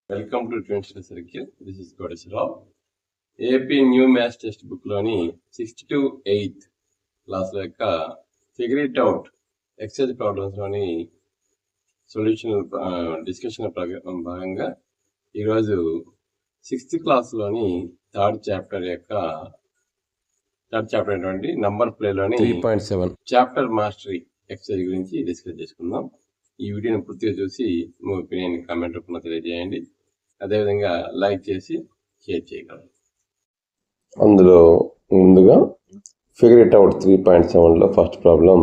Welcome to tunes circle. This is Koteswararao. AP new maths text బుక్లోని 6th to 8th క్లాస్ల యొక్క figure it out exercise ప్రాబ్లమ్స్లోని solution discussion భాగంగా ఈరోజు 6th క్లాస్లోని థర్డ్ చాప్టర్ అయినటువంటి నంబర్ ప్లేలోని 3.7 చాప్టర్ మాస్టరీ ఎక్సర్సైజ్ గురించి డిస్కస్ చేసుకుందాం. ఈ వీడియోని పూర్తిగా చూసి మీ ఒపీనియన్ కామెంట్ రూపంలో తెలియజేయండి. అదేవిధంగా లైక్ చేసి షేర్ చేయగలరు. అందులో ముందుగా ఫిగర్ ఇట్ అవుట్ 3.7లో first problem,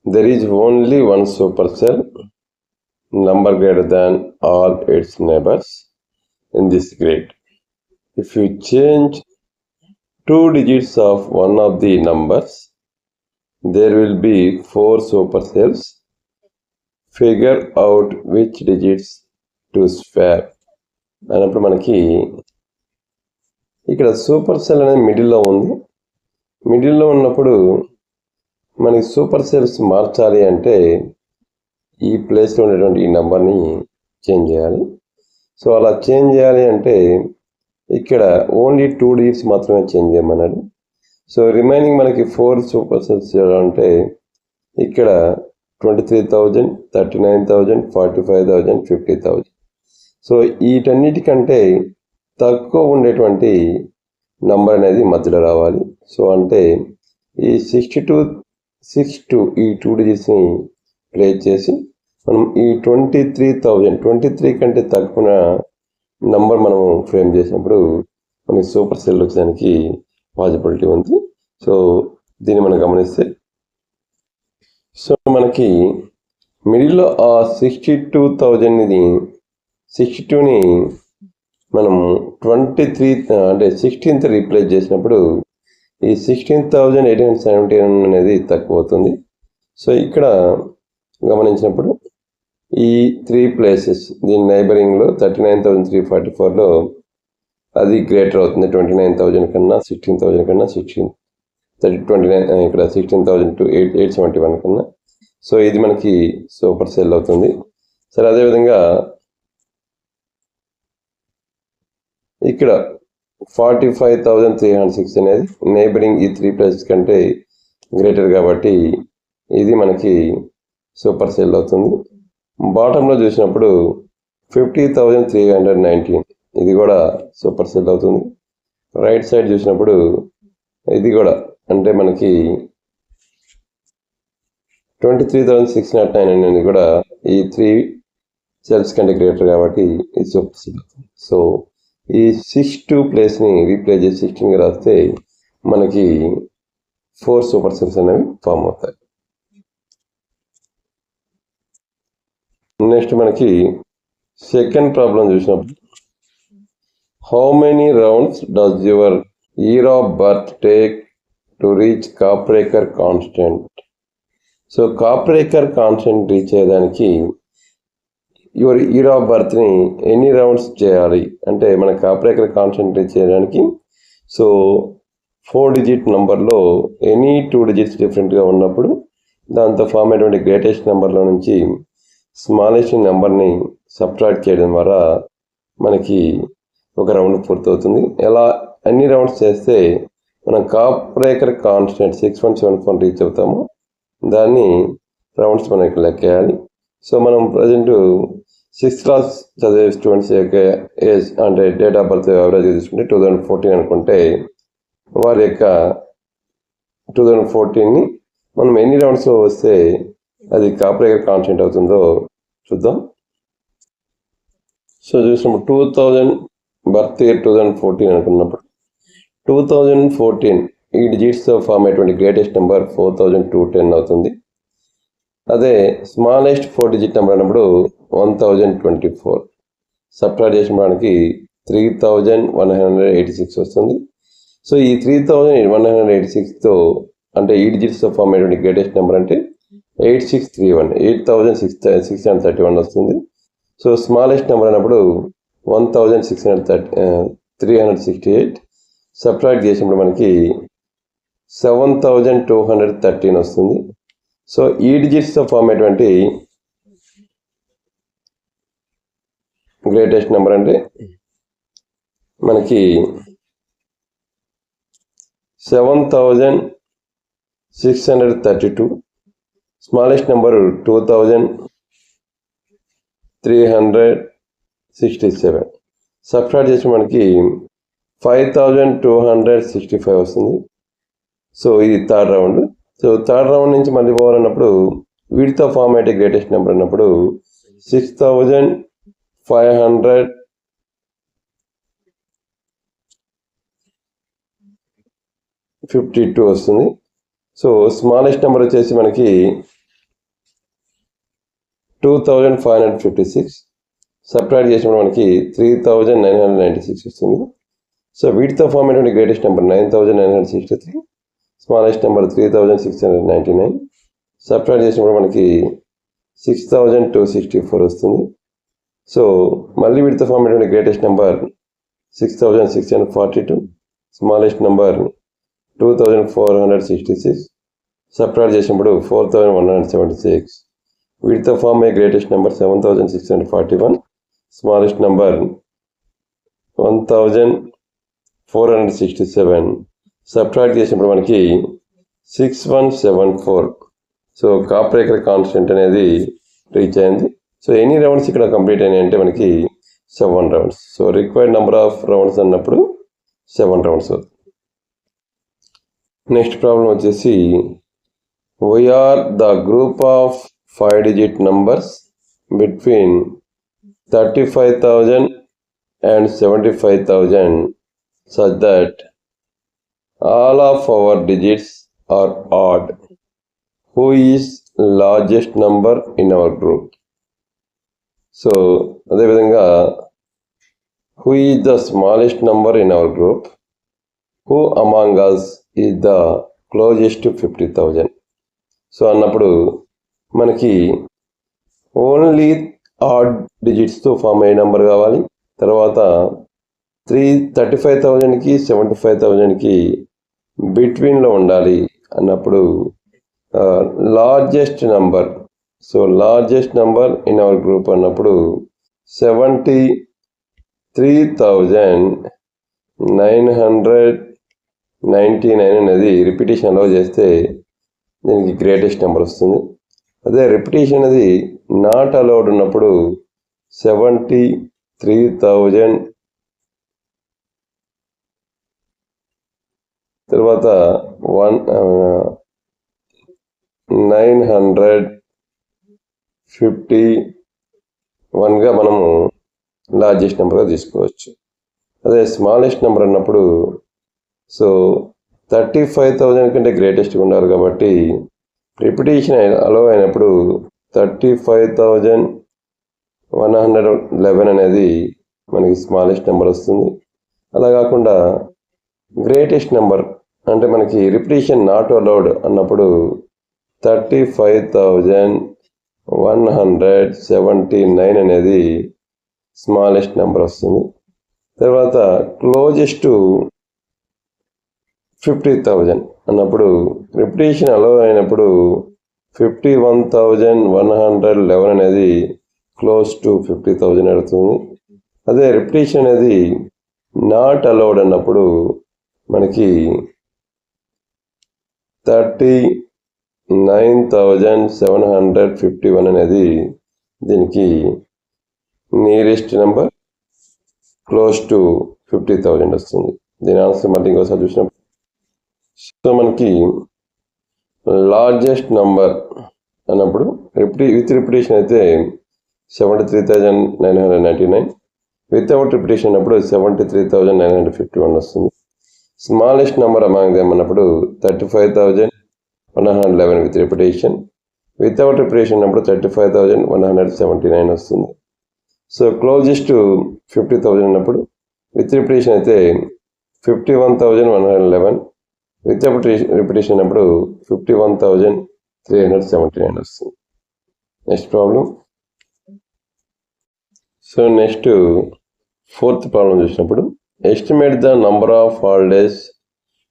there is only one super cell number greater than all its neighbours in this grade. If you change 2 digits of one of the numbers, there will be 4 supercells. Figure out which digits to swap. అన్నప్పుడు మనకి ఇక్కడ super cell అనేది మిడిల్లో ఉంది. మిడిల్లో ఉన్నప్పుడు మనకి super cells మార్చాలి అంటే ఈ ప్లేస్లో ఉండేటువంటి ఈ నెంబర్ని చేంజ్ చేయాలి. సో అలా చేంజ్ చేయాలి అంటే ఇక్కడ ఓన్లీ 2 digits మాత్రమే చేంజ్ చేయమన్నాడు. సో రిమైనింగ్ మనకి 4 సూపర్ సెల్స్ చేయాలంటే ఇక్కడ 23,000, 39,000, 45,000, 50,000. సో వీటన్నిటికంటే తక్కువ ఉండేటువంటి నంబర్ అనేది మధ్యలో రావాలి. సో అంటే ఈ 62 ఈ 2 digitsని ప్లేస్ చేసి మనం ఈ 23 కంటే తక్కువ నంబర్ మనము ఫ్రేమ్ చేసినప్పుడు మనకి సూపర్ సెల్ వచ్చేదానికి పాసిబిలిటీ ఉంది. సో దీన్ని మనం గమనిస్తే, సో మనకి మిడిల్లో ఆ 62ని మనం 23 అంటే 16th రీప్లేస్ చేసినప్పుడు ఈ 16,879 అనేది తక్కువ అవుతుంది. సో ఇక్కడ గమనించినప్పుడు ఈ 3 places దీని నైబరింగ్లో 39,344లో అది గ్రేటర్ అవుతుంది. 29,000 కన్నా 16,000 కన్నా 29 ఇక్కడ 16,000 to 871 కన్నా. సో ఇది మనకి సూపర్ సెల్ అవుతుంది. సరే, అదేవిధంగా ఇక్కడ 45,306 అనేది నైబరింగ్ ఈ 3 places కంటే గ్రేటర్ కాబట్టి ఇది మనకి సూపర్ సెల్ అవుతుంది. బాటంలో చూసినప్పుడు 50,319 ఇది కూడా సూపర్ సెల్ అవుతుంది. రైట్ సైడ్ చూసినప్పుడు ఇది కూడా అంటే మనకి 23,609 అనేది కూడా ఈ 3 సెల్స్ కంటే గ్రేటర్ కాబట్టి ఇది సూపర్ సెల్ అవుతుంది. సో ఈ 62 ప్లేస్ని రీప్లేస్ చేసి 16గా రాస్తే మనకి 4 సూపర్ సెల్స్ అనేవి ఫామ్ అవుతాయి. నెక్స్ట్ మనకి సెకండ్ ప్రాబ్లం చూసినప్పుడు, how many rounds does your year of birth take to reach Kaprekar constant. So Kaprekar constant reach అయ్యేదానికి యువర్ ఇయర్ ఆఫ్ బర్త్ని ఎన్ని రౌండ్స్ చేయాలి అంటే మన కాప్రేకర్ కాన్స్టెంట్ రీచ్ చేయడానికి సో 4 digit నెంబర్లో ఎనీ 2 digits డిఫరెంట్గా ఉన్నప్పుడు దాంతో ఫామ్ అయినటువంటి గ్రేటెస్ట్ నెంబర్లో నుంచి స్మాలెస్ట్ నెంబర్ని సబ్ట్రాక్ట్ చేయడం ద్వారా మనకి ఒక రౌండ్ పూర్తవుతుంది. ఎలా అన్ని రౌండ్స్ చేస్తే మనం కాప్రేకర్ కాన్స్టెంట్ 6174 రీచ్ అవుతాము. దాన్ని రౌండ్స్ మనం ఇక్కడ లెక్కేయాలి. సో మనం ప్రజెంట్ 6th class చదివే స్టూడెంట్స్ యొక్క ఏజ్ అంటే డేట్ ఆఫ్ బర్త్ యావరేజ్ తీసుకుంటే 2014 అనుకుంటే వారి యొక్క 2014ని మనం ఎన్ని రౌండ్స్లో వస్తే అది కాప్రేకర్ కాన్స్టెంట్ అవుతుందో చూద్దాం. సో చూసినప్పుడు 2000 బర్త్ ఇయర్ 2014 అనుకున్నప్పుడు 2014 ఈ డిజిట్స్తో ఫామ్ అయ్యేటువంటి గ్రేటెస్ట్ నెంబర్ 4210 అవుతుంది. అదే స్మాలెస్ట్ 4 digit నెంబర్ అన్నప్పుడు 1024. సబ్ట్రాక్ట్ చేసినడానికి 3186 వస్తుంది. సో ఈ 3186తో అంటే ఈ డిజిట్స్తో ఫామ్ అయ్యేటువంటి గ్రేటెస్ట్ నెంబర్ అంటే 8631 వస్తుంది. సో స్మాలెస్ట్ నెంబర్ అన్నప్పుడు 1638. సబ్ట్రాక్ట్ చేసినప్పుడు మనకి 7213 వస్తుంది. సో ఈ డిజిట్స్తో ఫామ్ అయ్యేటువంటి గ్రేటెస్ట్ నెంబర్ అంటే మనకి 7632, స్మాలెస్ట్ నెంబర్ 2367. సబ్ట్రాక్ట్ చేసి మనకి 5265 వస్తుంది. సో ఇది third round. So third round నుంచి మళ్ళీ పోవాలన్నప్పుడు వీటితో ఫామ్ అయితే గ్రేటెస్ట్ నెంబర్ అన్నప్పుడు 6552 వస్తుంది. సో స్మాలెస్ట్ నెంబర్ వచ్చేసి మనకి 2556. సబ్ట్రాక్ట్ చేసినప్పుడు మనకి 3996 వస్తుంది. సో వీటితో ఫామ్ అయినటువంటి greatest number 9963, smallest number 3699. Subtract చేసినప్పుడు మనకి 6264 వస్తుంది. సో మళ్ళీ వీటితో ఫామ్ అయినటువంటి greatest number 6642, smallest number 2466. Subtract చేసినప్పుడు 4176. వీటితో ఫామ్ అయ్యే greatest number 7641, smallest number 1467. Subtract చేసినప్పుడు మనకి 6174. సో కాపరేకర్ కాన్స్టెంట్ అనేది రీచ్ అయింది. సో ఎన్ని రౌండ్స్ ఇక్కడ కంప్లీట్ అయినాయి అంటే మనకి 7 rounds. So required number of rounds అన్నప్పుడు 7 రౌండ్స్ అవుతుంది. నెక్స్ట్ ప్రాబ్లం వచ్చేసి we are the group of 5-digit numbers between 35,000 and 75,000 such that all of our digits are odd. Who is largest number in our group? So అదేవిధంగా who is the smallest number in our group? Who among us is the closest to 50,000? So అన్నప్పుడు మనకి only add డిజిట్స్తో form అయ్యే number కావాలి. తర్వాత 35,000కి 75,000కి బిట్వీన్లో ఉండాలి అన్నప్పుడు largest number. So largest number in our group అన్నప్పుడు 73,999 అనేది రిపిటేషన్లో చేస్తే దీనికి గ్రేటెస్ట్ నెంబర్ వస్తుంది. అదే రిపిటేషన్ అనేది నాట్ అలౌడ్ ఉన్నప్పుడు 73,000 తర్వాత 951గా మనము లార్జెస్ట్ నెంబర్గా తీసుకోవచ్చు. అదే స్మాలెస్ట్ నెంబర్ అన్నప్పుడు సో 35,000 కంటే గ్రేటెస్ట్గా ఉండాలి కాబట్టి రిపిటేషన్ అలో అయినప్పుడు 35,111 అనేది మనకి స్మాలెస్ట్ నెంబర్ వస్తుంది. అలా కాకుండా గ్రేటెస్ట్ నెంబర్ అంటే మనకి రిపిటేషన్ నాట్ అలౌడ్ అన్నప్పుడు 35,179 అనేది స్మాలెస్ట్ నెంబర్ వస్తుంది. తర్వాత క్లోజెస్ట్ 50,000 అన్నప్పుడు రిపిటేషన్ అలో అయినప్పుడు 51,111 అనేది క్లోజ్ టు 50,000 అవుతుంది. అదే రిపిటేషన్ అనేది నాట్ అలౌడ్ అన్నప్పుడు మనకి 39,751 అనేది దీనికి నియరెస్ట్ నెంబర్ క్లోజ్ టు 50,000 వస్తుంది. దీని ఆన్సర్ మళ్ళీ ఇంకోసారి చూసినప్పుడు సో మనకి లార్జెస్ట్ నంబర్ అన్నప్పుడు విత్ రిపిటేషన్ అయితే 73,999, వితౌట్ రిపిటేషన్ అన్నప్పుడు 73,951 వస్తుంది. స్మాలెస్ట్ నెంబర్ అమాంగ్ దెమ్ అన్నప్పుడు 35,111 విత్ రిపిటేషన్, వితౌట్ రిపిటేషన్ అన్నప్పుడు 35,179 వస్తుంది. సో క్లోజెస్ట్ 50,000 అన్నప్పుడు విత్ రిపిటేషన్ అయితే 51,111, వితౌట్ రిపిటేషన్ అప్పుడు 51,379 వస్తుంది. Next problem. So next fourth problem చూసినప్పుడు estimate the number of holidays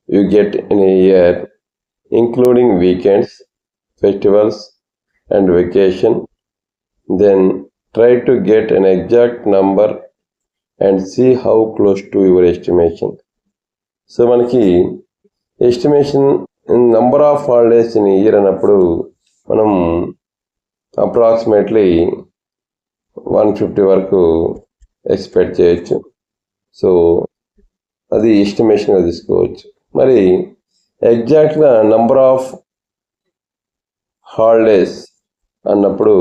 you get in a year including weekends, festivals and vacation, then Try to get an exact number and see how close to your estimation. So మనకి estimation number of holidays in year అన్నప్పుడు మనం approximately 150 వరకు expect చేయొచ్చు. So అది ఎస్టిమేషన్గా తీసుకోవచ్చు. మరి ఎగ్జాక్ట్గా number of holidays అన్నప్పుడు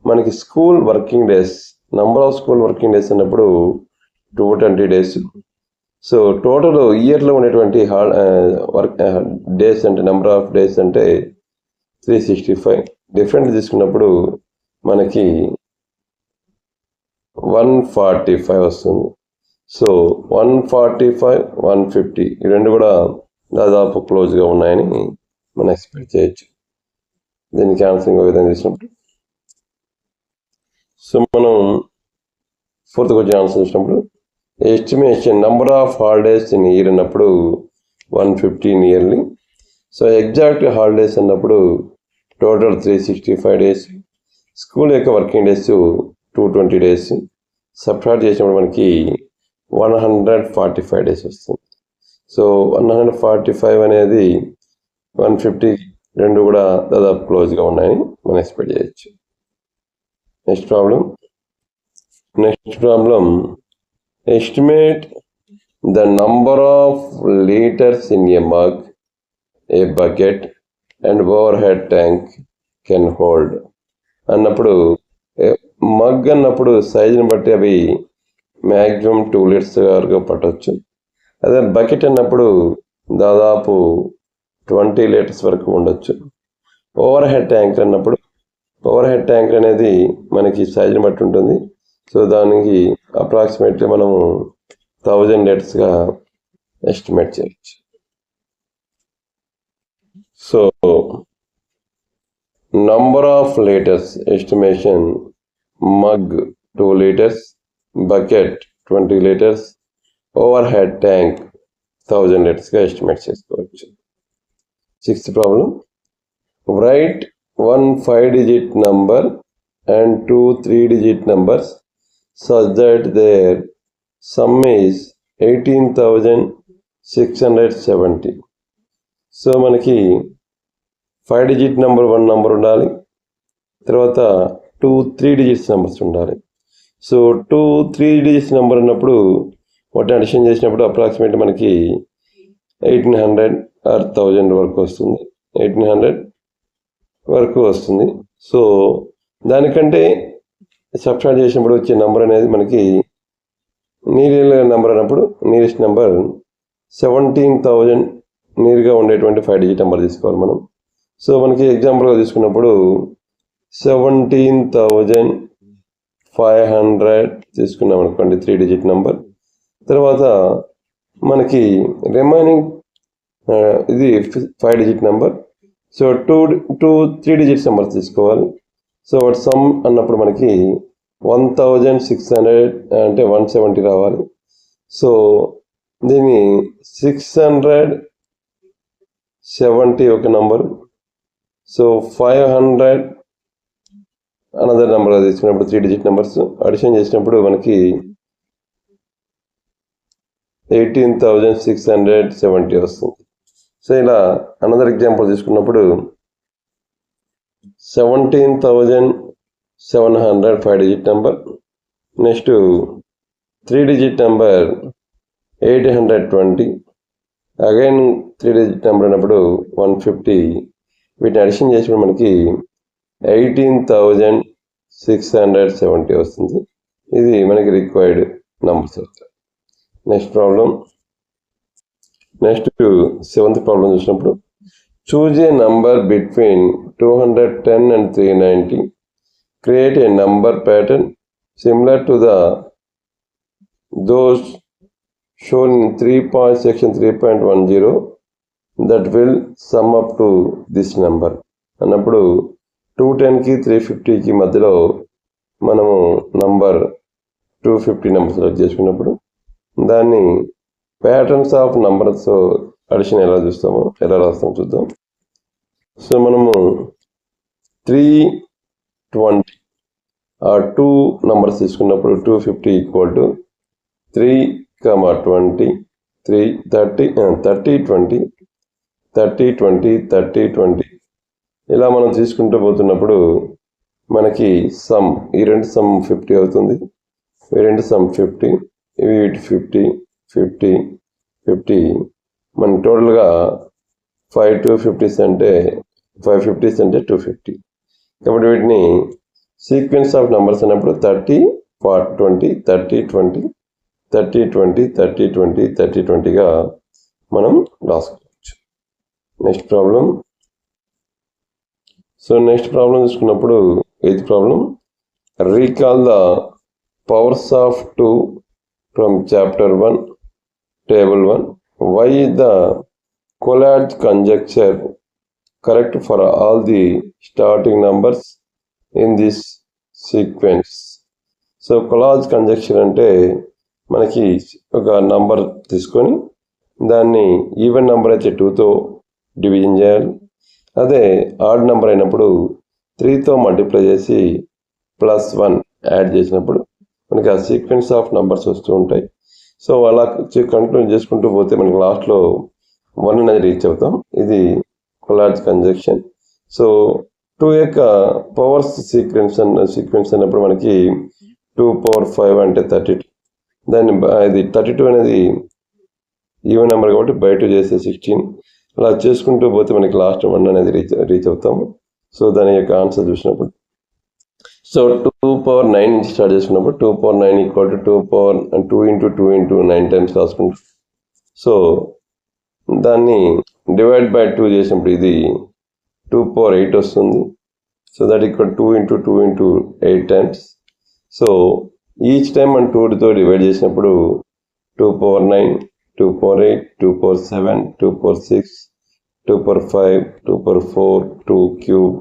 మనకి school working days, number of school working days అన్నప్పుడు 220 డేస్. సో టోటల్ ఇయర్లో ఉండేటువంటి వర్క్ డేస్ అంటే నెంబర్ ఆఫ్ డేస్ అంటే 365. డిఫరెంట్ తీసుకున్నప్పుడు మనకి 145 వస్తుంది. సో 145, 150 ఈ రెండు కూడా దాదాపు క్లోజ్గా ఉన్నాయని మనం ఎక్స్పెక్ట్ చేయొచ్చు. దీనికి ఆన్సర్ ఇంకో విధంగా చూసినప్పుడు, సో మనం 4th క్వశ్చన్ ఆన్సర్ చూసినప్పుడు estimation number of holidays in year అన్నప్పుడు 115 ఇయర్లీ. సో ఎగ్జాక్ట్ హాలిడేస్ అన్నప్పుడు టోటల్ 365 డేస్. స్కూల్ యొక్క వర్కింగ్ డేస్ 220 డేస్. సబ్ట్రాక్ట్ చేసినప్పుడు మనకి 145 డేస్ వస్తుంది. సో 145 అనేది 150 రెండు కూడా దాదాపు క్లోజ్గా ఉన్నాయని మనం ఎక్స్పెక్ట్ చేయొచ్చు. Next problem estimate the number of litres in a mug, A bucket and over head tank can hold అన్నప్పుడు, మగ్ అన్నప్పుడు సైజుని బట్టి అవి మ్యాక్సిమం 2 లీటర్స్ వరకు పట్టవచ్చు. అదే బకెట్ అన్నప్పుడు దాదాపు 20 లీటర్స్ వరకు ఉండొచ్చు. ఓవర్ హెడ్ ట్యాంకర్ అన్నప్పుడు, ఓవర్ హెడ్ ట్యాంకర్ అనేది మనకి సైజుని బట్టి ఉంటుంది. సో దానికి అప్రాక్సిమేట్లీ మనము 1000 లీటర్స్గా ఎస్టిమేట్ చేయొచ్చు. So number of litres estimation, mug 2 litres, bucket 20 litres, overhead tank 1000 లీటర్స్గా ఎస్టిమేట్ చేసుకోవచ్చు. 6th problem, write 1 5-digit number and 2 3-digit numbers such that their sum is 18,670. So మనకి 5-digit నెంబర్ 1 నెంబర్ ఉండాలి, తర్వాత 2 3-digit numbers ఉండాలి. So 2 3-digit number ఉన్నప్పుడు వాటిని addition చేసినప్పుడు approximate మనకి 1800 or 1000 వరకు వస్తుంది. 1800 వరకు వస్తుంది. సో దానికంటే సబ్ట్రాక్ట్ చేసినప్పుడు వచ్చే నెంబర్ అనేది మనకి నియరెస్ట్ నెంబర్ అన్నప్పుడు నియరెస్ట్ నెంబర్ 17,000 నియర్గా ఉండేటువంటి 5-digit నెంబర్ తీసుకోవాలి మనం. సో మనకి ఎగ్జాంపుల్గా తీసుకున్నప్పుడు 17,500 తీసుకున్నాం అనుకోండి 3-digit నెంబర్. తర్వాత మనకి రిమైనింగ్ ఇది 5-digit number. So 2 3-digit numbers తీసుకోవాలి. సో వాటి సమ్ అన్నప్పుడు మనకి 1600 అంటే 170 రావాలి. సో దీన్ని 670 ఒక నంబర్, సో 500 అనదర్ నెంబర్గా తీసుకున్నప్పుడు 3-digit నెంబర్స్ అడిషన్ చేసినప్పుడు మనకి 18,670 వస్తుంది. సో ఇలా అనదర్ ఎగ్జాంపుల్ తీసుకున్నప్పుడు 17,700 5-digit number, next 3-digit number 820, again 3-digit number అన్నప్పుడు 150. వీటిని అడిషన్ చేసినప్పుడు మనకి 18,670 వస్తుంది. ఇది మనకి రిక్వైర్డ్ నెంబర్స్ వస్తాయి. నెక్స్ట్ 7th ప్రాబ్లం చూసినప్పుడు choose a number between 210 and 390. Create a number pattern similar to those shown in section 3.10 that will sum up to this number అన్నప్పుడు 210కి 350కి మధ్యలో మనము నంబర్ 250 నెంబర్ సెలెక్ట్ చేసుకున్నప్పుడు దాన్ని ప్యాటర్న్స్ ఆఫ్ నంబర్స్ అడిషన్ ఎలా రాస్తామో చూద్దాం. So మనము 320 ఆ 2 నంబర్స్ తీసుకున్నప్పుడు 250 ఈక్వల్ టు 3, 20, 3, 30, 30, 20, 30, 20, 30, 20 ఇలా మనం తీసుకుంటూ పోతున్నప్పుడు మనకి సమ్ ఈ రెండు సమ్ 50 అవుతుంది, ఈ రెండు సమ్ 50, ఇవి 50, 50, 50 మన టోటల్గా 5 250s అంటే 550s అంటే 250. కాబట్టి వీటిని సీక్వెన్స్ ఆఫ్ నెంబర్స్ అన్నప్పుడు 30, 20, 30, 20, 30, 20, 30, 20, 30, 20గా మనం రాసుకోవచ్చు. Next problem. So next problem తీసుకున్నప్పుడు 8th problem, recall the powers of 2 from chapter 1 table 1. Why is the Collatz conjecture correct for all the starting numbers in this sequence? So Collatz conjecture అంటే మనకి ఒక number తీసుకొని దాన్ని even number అయితే 2తో division చేయాలి, అదే ఆడ్ నెంబర్ అయినప్పుడు 3తో మల్టిప్లై చేసి +1 యాడ్ చేసినప్పుడు మనకి ఆ సీక్వెన్స్ ఆఫ్ నెంబర్స్ వస్తూ ఉంటాయి. సో అలా కంటిన్యూ చేసుకుంటూ పోతే మనకి లాస్ట్లో 1 అనేది రీచ్ అవుతాం. ఇది Collatz conjunction. సో 2 యొక్క పవర్స్ సీక్వెన్స్ అన్నప్పుడు మనకి 2 పవర్ 5 అంటే 32. దాన్ని ఇది 32 అనేది ఈవెన్ నెంబర్ కాబట్టి బై 2 చేస్తే 16. అలా చేసుకుంటూ పోతే మనకి లాస్ట్ 1 అనేది రీచ్ అవుతాము. సో దాని యొక్క ఆన్సర్ చూసినప్పుడు సో 2 పవర్ 9 నుంచి స్టార్ట్ చేసుకున్నప్పుడు 2 power 9 equal to 2 power 2 into 2 into 9 times రాసుకుంటాం. సో దాన్ని డివైడ్ బై 2 చేసినప్పుడు ఇది 2 పవర్ 8 వస్తుంది. So that equal 2 into 2 into 8 times. So each time మనం 2తో డివైడ్ చేసినప్పుడు 2 power 9, 2 power 8, 2 power 7, 2 power 6, 2 power 5, 2 power 4, 2 cube,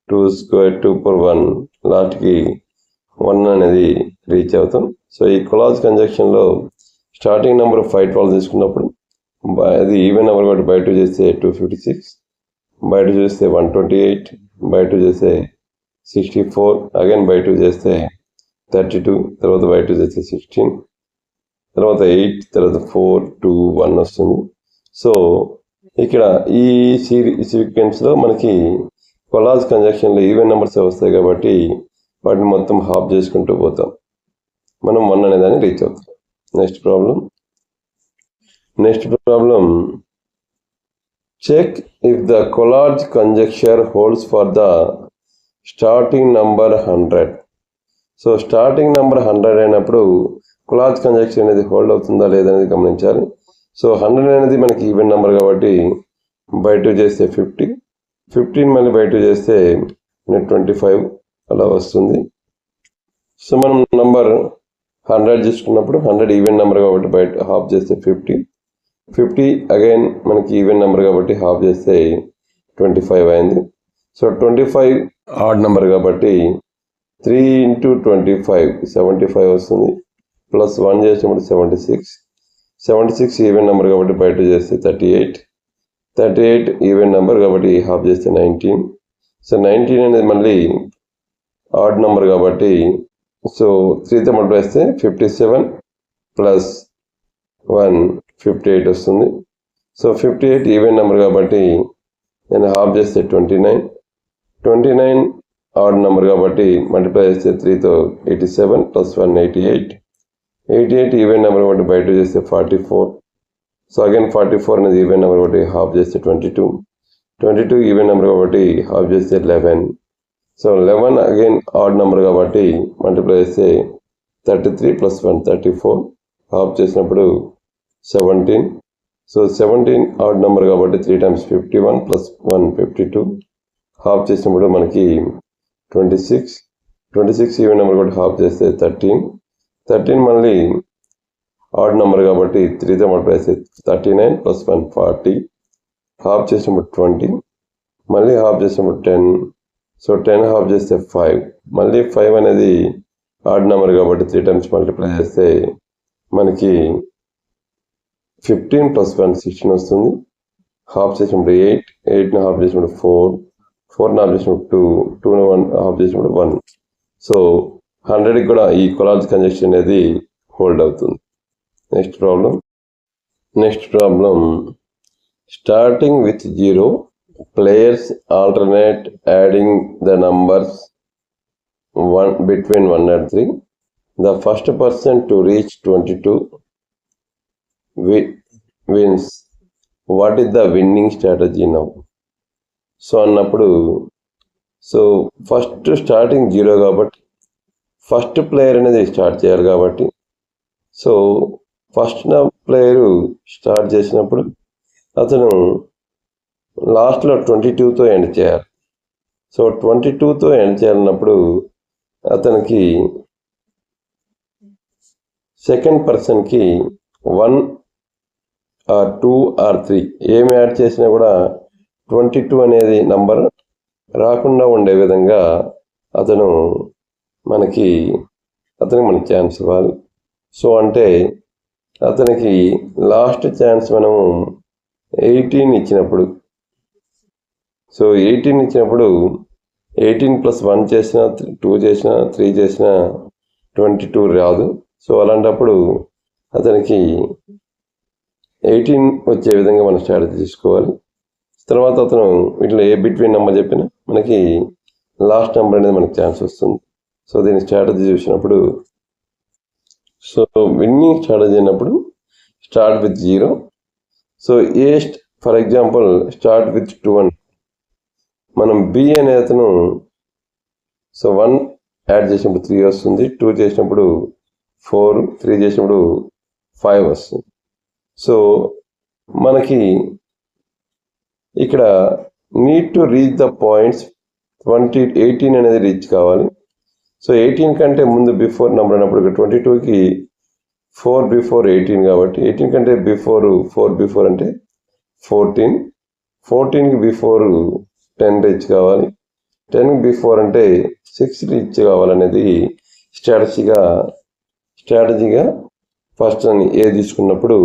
2 square, 2 power 1 లాస్ట్కి 1 అనేది రీచ్ అవుతాం. సో ఈ Collatz conjunctionలో స్టార్టింగ్ నెంబర్ 512 తీసుకున్నప్పుడు అది ఈవెన్ నెంబర్ కాబట్టి బై 2 చేస్తే 256, బై 2 చేస్తే 128, బై 2 చేస్తే 64, అగైన్ బై 2 చేస్తే 32, తర్వాత బై 2 చేస్తే 16, తర్వాత 8, తర్వాత 4, 2, 1 వస్తుంది. సో ఇక్కడ ఈ సీక్వెన్స్లో మనకి Collatz conjunctionలో ఈవెన్ నెంబర్స్ వస్తాయి కాబట్టి వాటిని మొత్తం హాఫ్ చేసుకుంటూ పోతాం, మనం 1 అనేదాన్ని రీచ్ అవుతాం. Next problem, check if the Collatz conjecture holds for the starting number 100. So starting number 100 అయినప్పుడు Collatz conjecture అనేది హోల్డ్ అవుతుందా లేదనేది గమనించాలి. సో 100 అనేది మనకి ఈవెన్ నెంబర్ కాబట్టి బై 2 చేస్తే 50, 15 మళ్ళీ బై 2 చేస్తే 25 అలా వస్తుంది. సో మనం నంబర్ 100 తీసుకున్నప్పుడు 100 ఈవెన్ నెంబర్ కాబట్టి బై హాఫ్ చేస్తే 50, 50 అగైన్ మనకి ఈవెన్ నెంబర్ కాబట్టి హాఫ్ చేస్తే 25 అయింది. సో 25 ఆడ్ నెంబర్ కాబట్టి 3 ఇంటూ 25 75 వస్తుంది, ప్లస్ 1 చేసినప్పుడు 76, 76 ఈవెన్ నెంబర్ కాబట్టి బై 2 చేస్తే 38, 38 ఈవెన్ నెంబర్ కాబట్టి హాఫ్ చేస్తే 19. సో 19 అనేది మళ్ళీ ఆడ్ నెంబర్ కాబట్టి సో 3తో మల్టిప్లై చేస్తే 57 ప్లస్ 1 58 వస్తుంది. సో 58 ఈవెన్ నెంబర్ కాబట్టి నేను హాఫ్ చేస్తే 29, 29 ఆడ్ నెంబర్ కాబట్టి మల్టిప్లై చేస్తే 3తో 87 ప్లస్ 1 88, 88 ఈవెన్ నెంబర్ కాబట్టి బై 2 చేస్తే 44. సో అగైన్ 44 అనేది ఈవెన్ నెంబర్ కాబట్టి హాఫ్ చేస్తే 22, 22 ఈవెన్ నెంబర్ కాబట్టి హాఫ్ చేస్తే 11. సో 11 అగైన్ ఆడ్ నెంబర్ కాబట్టి మల్టిప్లై చేస్తే 33 ప్లస్ 1 34, హాఫ్ చేసినప్పుడు 17. సో 17 ఆడ్ నెంబర్ కాబట్టి 3 టైమ్స్ 51 ప్లస్ 1 52, హాఫ్ చేసినప్పుడు మనకి 26, 26 ఈవెన్ నెంబర్ కాబట్టి హాఫ్ చేస్తే 13, 13 మళ్ళీ ఆడ్ నెంబర్ కాబట్టి 3తో మల్టిప్లై చేస్తే 39 ప్లస్ 1 40, హాఫ్ చేసినప్పుడు 20, మళ్ళీ హాఫ్ చేసినప్పుడు 10. సో 10 హాఫ్ చేస్తే 5, మళ్ళీ 5 అనేది ఆడ్ నెంబర్ కాబట్టి 3 టైమ్స్ మల్టిప్లై చేస్తే మనకి 15 ప్లస్ 1 16 వస్తుంది. హాఫ్ చేసినప్పుడు 8, 8ని హాఫ్ చేసినప్పుడు 4, 4ని హాఫ్ చేసినప్పుడు 2, 2ని హాఫ్ చేసినప్పుడు 1. సో 100కి కూడా ఈ కొలాజ్ కంజక్షన్ అనేది హోల్డ్ అవుతుంది. Next problem starting with 0 players alternate adding the numbers between 1 and 3. The first person to reach 22 wins. What is the winning strategy now? So అన్నప్పుడు first starting 0 కాబట్టి first player అనేది start చేయాలి కాబట్టి first player start చేసినప్పుడు అతను లాస్ట్లో 22తో end చేయాలి. 22తో end చేయాలన్నప్పుడు అతనికి సెకండ్ పర్సన్కి 1 or 2 or 3 ఏమి యాడ్ చేసినా కూడా 22 అనేది నంబర్ రాకుండా ఉండే విధంగా మనకి ఛాన్స్ ఇవ్వాలి. అంటే అతనికి లాస్ట్ ఛాన్స్ మనము 18 ఇచ్చినప్పుడు 18 + 1 చేసినా 2 చేసినా 3 చేసినా 22 రాదు. అలాంటప్పుడు అతనికి 18 వచ్చే విధంగా మనం స్ట్రాటజీ తీసుకోవాలి. తర్వాత అతను వీటిలో ఏ బిట్వీన్ నెంబర్ చెప్పినా మనకి లాస్ట్ నెంబర్ అనేది మనకి ఛాన్స్ వస్తుంది. దీని స్ట్రాటజీ చూసినప్పుడు విన్నింగ్ స్ట్రాటజీ అయినప్పుడు start with 0. For example start with 2 అని మనం బి అనే అతను 1 యాడ్ చేసినప్పుడు 3 వస్తుంది, 2 చేసినప్పుడు 4, 3 చేసినప్పుడు 5 వస్తుంది. మనకి ఇక్కడ need to reach the points 18 అనేది రీచ్ కావాలి. 18 కంటే ముందు బిఫోర్ నెంబర్ అన్నప్పుడు 22కి 4 బిఫోర్ 18 కాబట్టి 18 కంటే బిఫోర్ 4 బిఫోర్ అంటే 14, 14కి బిఫోర్ 10 రీచ్ కావాలి, 10కి బిఫోర్ అంటే 6 రీచ్ కావాలనేది స్ట్రాటజీగా ఫస్ట్ అని ఏ తీసుకున్నప్పుడు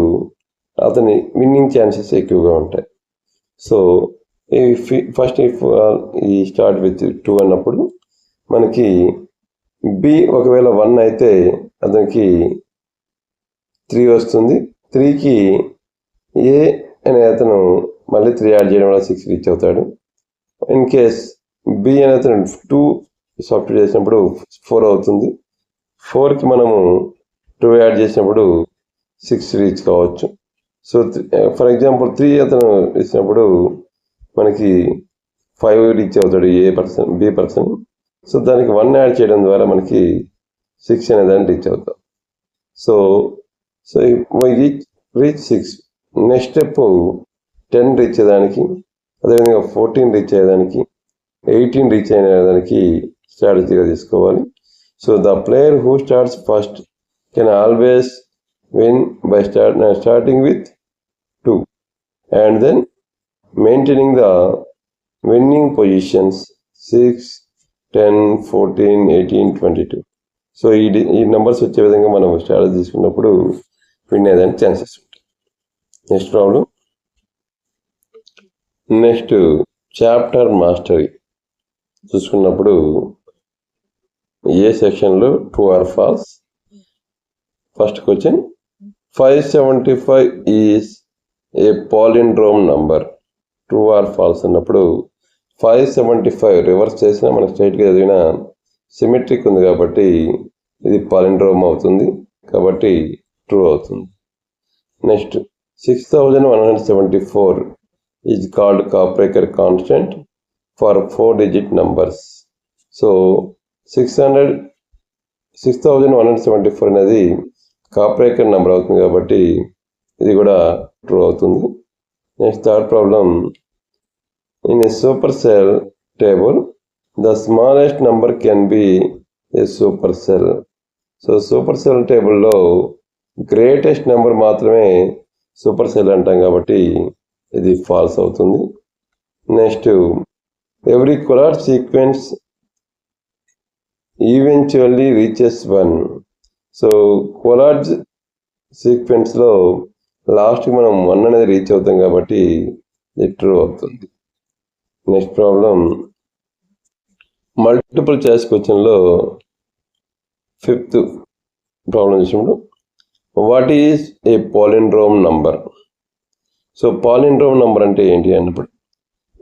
అతని విన్నింగ్ ఛాన్సెస్ ఎక్కువగా ఉంటాయి. ఫస్ట్ ఈ స్టార్ట్ విత్ 2 అన్నప్పుడు మనకి బి ఒకవేళ 1 అయితే అతనికి 3 వస్తుంది, 3కి ఏ అనే అతను మళ్ళీ 3 యాడ్ చేయడం వల్ల 6 రీచ్ అవుతాడు. ఇన్ కేస్ బి అనే అతను 2 సాఫ్ట్వేర్ చేసినప్పుడు 4 అవుతుంది, 4కి మనము 2 యాడ్ చేసినప్పుడు 6 రీచ్ కావచ్చు. ఫర్ ఎగ్జాంపుల్ 3 అతను ఇచ్చినప్పుడు మనకి 5 రీచ్ అవుతాడు బి పర్సన్. దానికి 1 యాడ్ చేయడం ద్వారా మనకి 6 అనే దాన్ని రీచ్ అవుతాం. రీచ్ 6. నెక్స్ట్ స్టెప్ 10 రీచ్ అయ్యేదానికి, అదేవిధంగా 14 రీచ్ అయ్యేదానికి, 18 రీచ్ అయ్యేదానికి స్ట్రాటజీగా తీసుకోవాలి. The player who starts first can always win by starting with 2 and then maintaining the winning positions 6, 10, 14, 18, 22. ఈ నెంబర్స్ వచ్చే విధంగా మనం స్ట్రాటజీ తీసుకున్నప్పుడు విన్ అయ్యేదానికి ఛాన్సెస్ ఉంటాయి. Next problem. Next chapter mastery చూసుకున్నప్పుడు ఏ సెక్షన్లో true or false. First question, 575 is a palindrome number. True or false అన్నప్పుడు 575 రివర్స్ చేసినా మనకు స్ట్రైట్గా చదివిన సిమెట్రిక్ ఉంది కాబట్టి ఇది పాలిండ్రోమ్ అవుతుంది, కాబట్టి ట్రూ అవుతుంది. Next 6174 is called Kaprekar constant for 4-digit numbers. 6174 అనేది కాప్రేకర్ నెంబర్ అవుతుంది కాబట్టి ఇది కూడా ట్రూ అవుతుంది. Next third problem, in a super cell table the smallest number can be a super cell. Super cell టేబుల్లో గ్రేటెస్ట్ నెంబర్ మాత్రమే సూపర్ సెల్ అంటాం కాబట్టి ఇది ఫాల్స్ అవుతుంది. Next, every Collatz sequence eventually reaches 1. Collatz సీక్వెన్స్లో లాస్ట్కి మనం 1 అనేది రీచ్ అవుతాం కాబట్టి ఇది ట్రూ అవుతుంది. నెక్స్ట్ ప్రాబ్లం, మల్టిపుల్ చాయిస్ క్వశ్చన్లో ఫిఫ్త్ ప్రాబ్లం చూసినప్పుడు what is a palindrome number. So palindrome number అంటే ఏంటి అన్నప్పుడు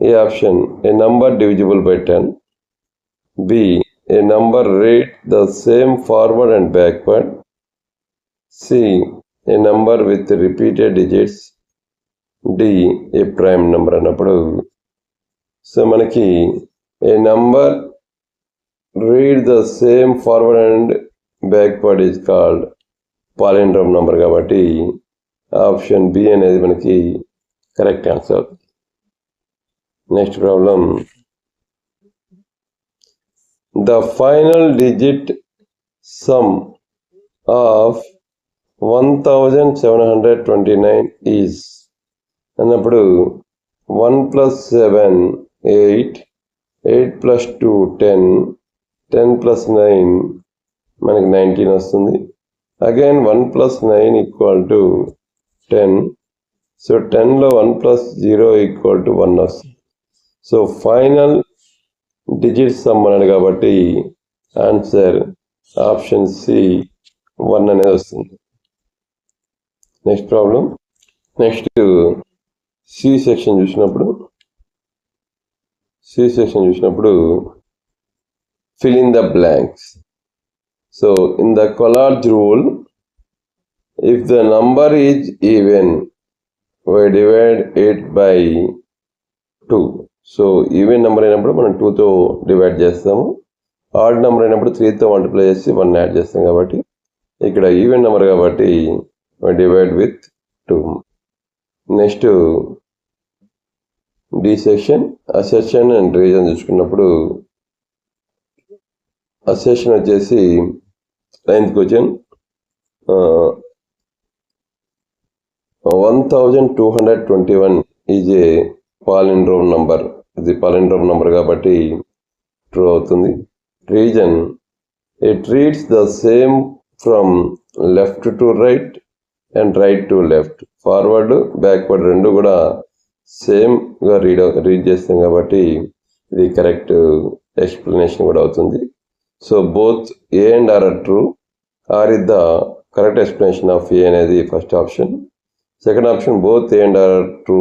a option a number divisible by 10, b a number read the same forward and backward, c a number with repeated digits, d a prime number అన్నప్పుడు so మనకి a number read the same forward and backward is called palindrome number కాబట్టి option b అనేది మనకి correct answer. Next problem the final digit sum of 1729 is అన్నప్పుడు 1 + 7 8, 8 + 2 10, 10 + 9 మనకి 19 వస్తుంది. Again 1 + 9 = 10. So 10లో 1 + 0 = 1 వస్తుంది. So final digit sum అన్నాడు కాబట్టి ఆన్సర్ ఆప్షన్ సి 1 అనేది వస్తుంది. Next problem next C section చూసినప్పుడు fill in the blanks. So in the Collatz rule, if the number is even, we divide it by 2. So even number అయినప్పుడు మనం 2తో divide చేస్తాము, add number అయినప్పుడు 3తో multiply చేసి 1 add చేస్తాం కాబట్టి ఇక్కడ ఈవెన్ నెంబర్ కాబట్టి divide with 2. Next D section assertion and reason చూసుకున్నప్పుడు అసెషన్ వచ్చేసి 9th question 1221 is a palindrome number. ఇది పాలిండ్రోమ్ నంబర్ కాబట్టి ట్రూ అవుతుంది. Reason it reads the same from left to right and right to left, forward backward రెండు కూడా సేమ్గా read చేస్తాం కాబట్టి ఇది కరెక్ట్ ఎక్స్ప్లెనేషన్ కూడా అవుతుంది. So both A and R are true. R is the correct explanation of A అనేది first option. Second option both A and R are true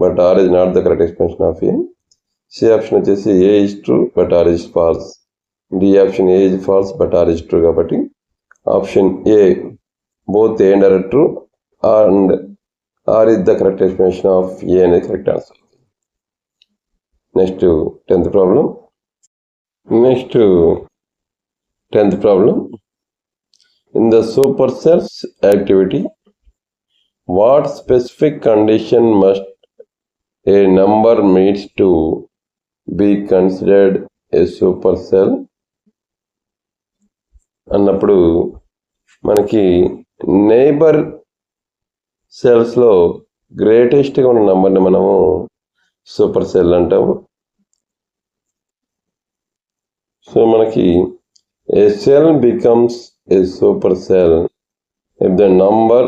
but R is not the correct explanation of A. C option వచ్చేసి A is true but R is false. D option A is false but R is true కాబట్టి option A both A and R are true and R is the correct explanation of A అనేది correct answer. Next 10th problem in the super cells activity what specific condition must a number meets to be considered a super cell అన్నప్పుడు మనకి neighbour సెల్స్లో గ్రేటెస్ట్గా ఉన్న నెంబర్ని మనము super cell అంటాము. So మనకి a cell becomes a super cell if the number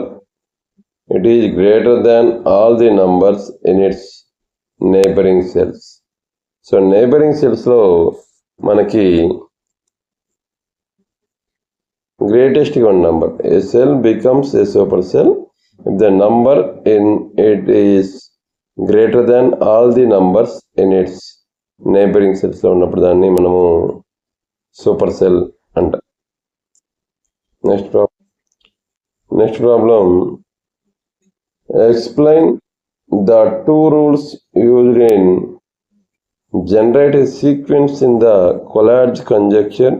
it is greater than all the numbers in its neighbouring cells. So neighbouring సెల్స్లో మనకి గ్రేటెస్ట్గా ఉన్న number a cell becomes a super cell if the number in it is greater than all the numbers in its neighboring cells లో ఉన్నప్పుడు దాన్ని మనము super cell అంటాం. Next problem explain the 2 rules used in generate a sequence in the Collatz conjecture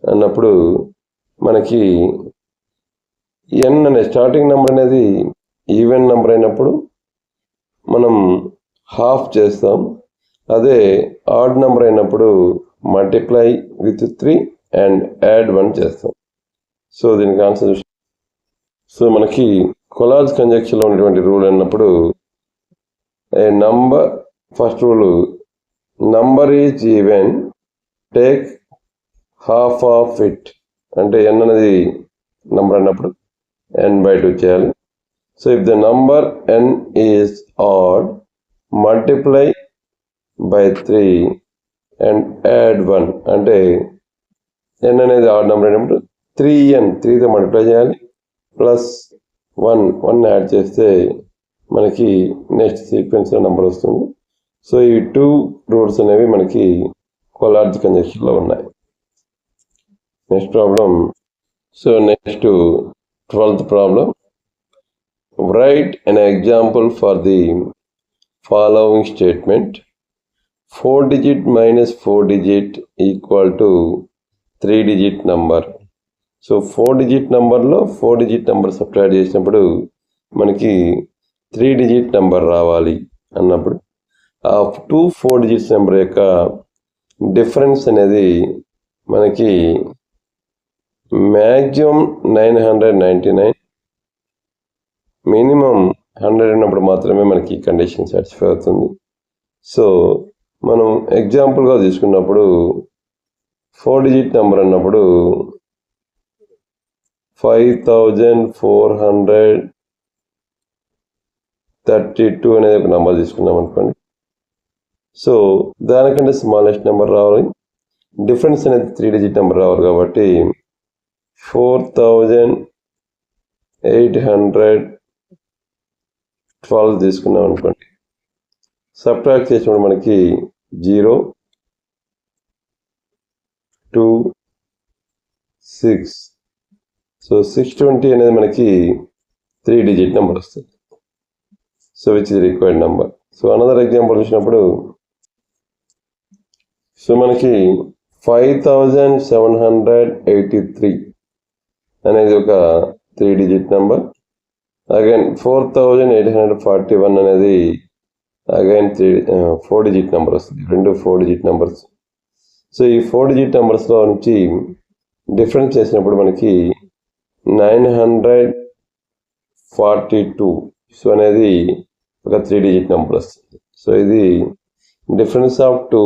అన్నప్పుడు మనకి n అనే starting number అనేది even number అయినప్పుడు మనం హాఫ్ చేస్తాం, అదే ఆడ్ నెంబర్ అయినప్పుడు మల్టిప్లై విత్ 3 అండ్ యాడ్ 1 చేస్తాం. సో దీనికి ఆన్సర్ సో మనకి కొలాజ్ కంజంక్షన్లో ఉన్నటువంటి రూల్ అన్నప్పుడు a number first rule number is even take half of it అంటే n అనేది నెంబర్ అన్నప్పుడు n/2 చేయాలి. So if the number n is odd multiply by 3 and add 1 అంటే n అనేది ఆడ్ నెంబర్ అయినప్పుడు 3తో మల్టిప్లై చేయాలి, ప్లస్ 1 యాడ్ చేస్తే మనకి నెక్స్ట్ సీక్వెన్స్లో నెంబర్ వస్తుంది. సో ఈ 2 రూట్స్ అనేవి మనకి కొలార్జ్ కంజంక్షన్లో ఉన్నాయి. Next problem. So next 12th problem. Write an example for the following statement. 4-digit minus 4-digit equal to 3-digit number. So 4-digit నెంబర్లో 4-digit నెంబర్ సబ్ట్రాక్ట్ చేసినప్పుడు మనకి 3-digit నెంబర్ రావాలి అన్నప్పుడు ఆ 2 4-digit నెంబర్ యొక్క డిఫరెన్స్ అనేది మనకి మ్యాక్సిమం 999, మినిమం 100 ఉన్నప్పుడు మాత్రమే మనకి కండిషన్ సాటిస్ఫై అవుతుంది. సో మనం ఎగ్జాంపుల్గా తీసుకున్నప్పుడు 4-digit నెంబర్ అన్నప్పుడు 5432 అనేది ఒక నెంబర్ తీసుకున్నాం అనుకోండి. సో దానికంటే స్మాలెస్ట్ నెంబర్ రావాలి, డిఫరెన్స్ అనేది 3-digit నెంబర్ రావాలి. కాబట్టి 4812 తీసుకున్నాం అనుకోండి. సబ్ట్రాక్ట్ చేసినప్పుడు మనకి 0, 2, 6. సో 620 అనేది మనకి 3-digit నెంబర్ వస్తుంది. So which is required number. So another example చూసినప్పుడు సో మనకి 5783 అనేది ఒక 3-digit నెంబర్. అగైన్ 4841 అనేది అగైన్ 4-digit నెంబర్ వస్తుంది. 2 4-digit నెంబర్స్. సో ఈ 4-digit నెంబర్స్లో నుంచి డిఫరెన్స్ చేసినప్పుడు మనకి 942 సో అనేది ఒక 3-digit నెంబర్ వస్తుంది. సో ఇది డిఫరెన్స్ ఆఫ్ 2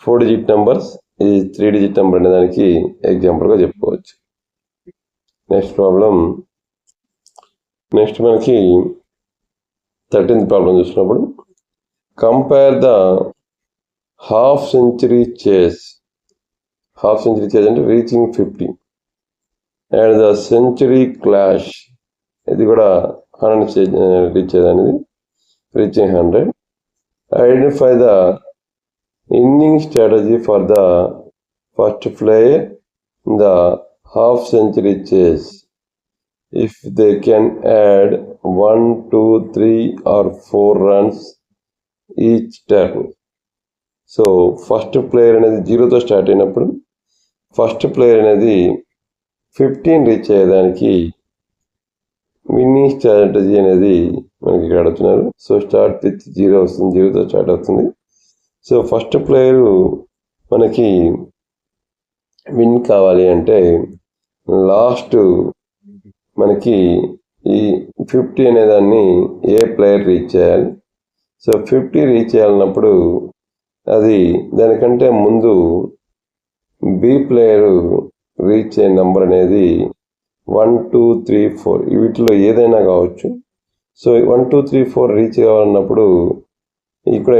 4-digit నెంబర్స్ ఈ 3-digit నెంబర్ అనే దానికి ఎగ్జాంపుల్గా చెప్పుకోవచ్చు. Next problem. నెక్స్ట్ మనకి 13th ప్రాబ్లం చూసినప్పుడు compare the half century chase అంటే reaching 50 and the century clash ఇది కూడా 100 రీచ్ అనేది reaching 100. Identify the inning strategy for the first player in the half century chase if they can add 1, 2, 3 or 4 runs each turn. So first player అనేది 0తో start అయినప్పుడు first player అనేది 15 reach అయ్యేదానికి winnowing strategy అనేది మనకి ఇక్కడ అడుగుతున్నారు. So start with 0 వస్తుంది, 0తో start అవుతుంది. సో ఫస్ట్ ప్లేయరు మనకి విన్ కావాలి అంటే లాస్ట్ మనకి ఈ 50 అనేదాన్ని ఏ ప్లేయర్ రీచ్ చేయాలి. సో 50 రీచ్ చేయాలన్నప్పుడు అది దానికంటే ముందు బి ప్లేయరు రీచ్ అయ్యే నెంబర్ అనేది 1, 2, 3, 4 వీటిలో ఏదైనా కావచ్చు. సో 1, 2, 3, 4 రీచ్ కావాలన్నప్పుడు ఇక్కడ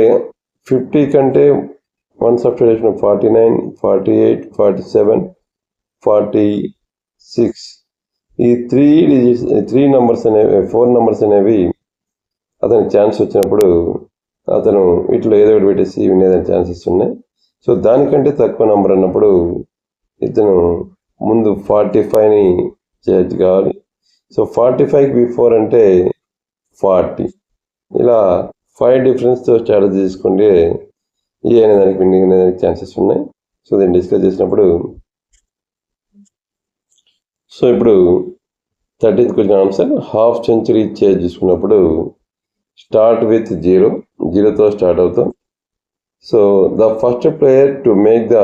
50 కంటే 1 సబ్స్టిట్యూషన్ 49, 48, 47, 46 ఈ 3 నెంబర్స్ అనేవి 4 నెంబర్స్ అనేవి అతనికి ఛాన్స్ వచ్చినప్పుడు అతను వీటిలో ఏదో ఒకటి పెట్టేసి వినేదానికి ఛాన్సెస్ ఉన్నాయి. సో దానికంటే తక్కువ నెంబర్ అన్నప్పుడు ఇతను ముందు 45ని చేర్చి కావాలి. సో 45కి బిఫోర్ అంటే 40 ఇలా 5 డిఫరెన్స్తో స్ట్రాటజీ తీసుకుంటే ఈ అనేదానికి విన్నింగ్ అనేదానికి ఛాన్సెస్ ఉన్నాయి. సో దీన్ని డిస్కస్ చేసినప్పుడు సో ఇప్పుడు 13th question answer. Half century chase చూసుకున్నప్పుడు స్టార్ట్ విత్ 0తో స్టార్ట్ అవుతాం. So the first player to make the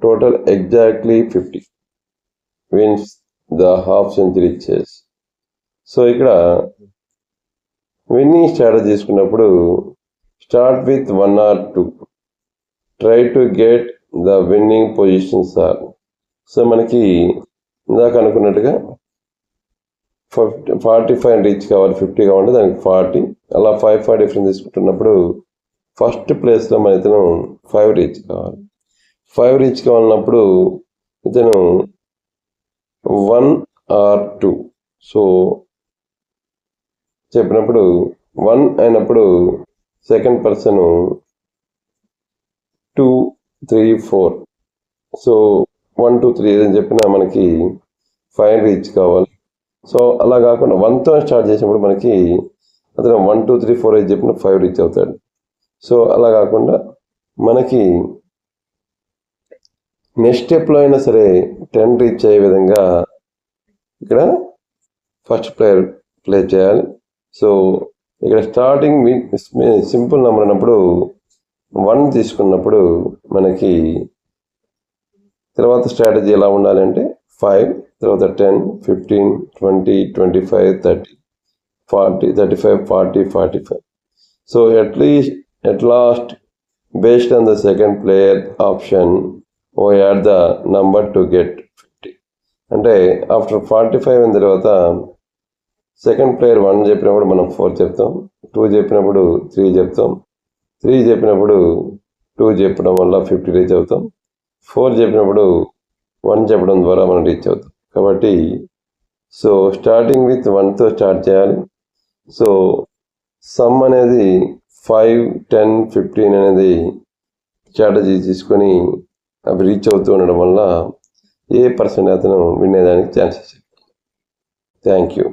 total exactly 50 wins the half century chase. So ఇక్కడ విన్నింగ్ స్ట్రాటజీ తీసుకున్నప్పుడు start with 1 or 2 try to get the winning positions are. So మనకి ఇందాక అనుకున్నట్టుగా 45 reach కావాలి, 50 కావాలంటే దానికి 40 అలా 5 డిఫరెన్స్ తీసుకుంటున్నప్పుడు ఫస్ట్ ప్లేస్లో మన ఇతను 5 రీచ్ కావాలి. 5 రీచ్ కావాలన్నప్పుడు ఇతను 1 or 2 సో చెప్పినప్పుడు 1 అయినప్పుడు సెకండ్ పర్సన్ 2 3 4 సో 1 2 3 ఏదని చెప్పినా మనకి 5 రీచ్ కావాలి. సో అలా కాకుండా 1తో స్టార్ట్ చేసినప్పుడు మనకి అతను 1 2 3 4 అని చెప్పిన 5 రీచ్ అవుతాడు. సో అలా కాకుండా మనకి నెక్స్ట్ స్టెప్లో అయినా సరే 10 రీచ్ అయ్యే విధంగా ఇక్కడ ఫస్ట్ ప్లేయర్ ప్లే చేయాలి. సో ఇక్కడ స్టార్టింగ్ సింపుల్ నెంబర్ అన్నప్పుడు 1 తీసుకున్నప్పుడు మనకి తర్వాత స్ట్రాటజీ ఎలా ఉండాలి అంటే 5 తర్వాత 10 15 20 25 30 40 35 40 45 so at last based on the second player option we add the number to get 50 అంటే ఆఫ్టర్ 45 అయిన తర్వాత సెకండ్ ప్లేయర్ 1 చెప్పినప్పుడు మనం 4 చెప్తాం, 2 చెప్పినప్పుడు 3 చెప్తాం, 3 చెప్పినప్పుడు 2 చెప్పడం వల్ల 50 రీచ్ అవుతాం, 4 చెప్పినప్పుడు 1 చెప్పడం ద్వారా మనం రీచ్ అవుతాం. కాబట్టి సో స్టార్టింగ్ విత్ 1తో స్టార్ట్ చేయాలి. సో సమ్ అనేది 5 10 15 అనేది స్ట్రాటజీ తీసుకొని అవి రీచ్ అవుతూ ఉండడం వల్ల ఏ పర్సన్ అతను వినేదానికి ఛాన్సెస్. Thank you.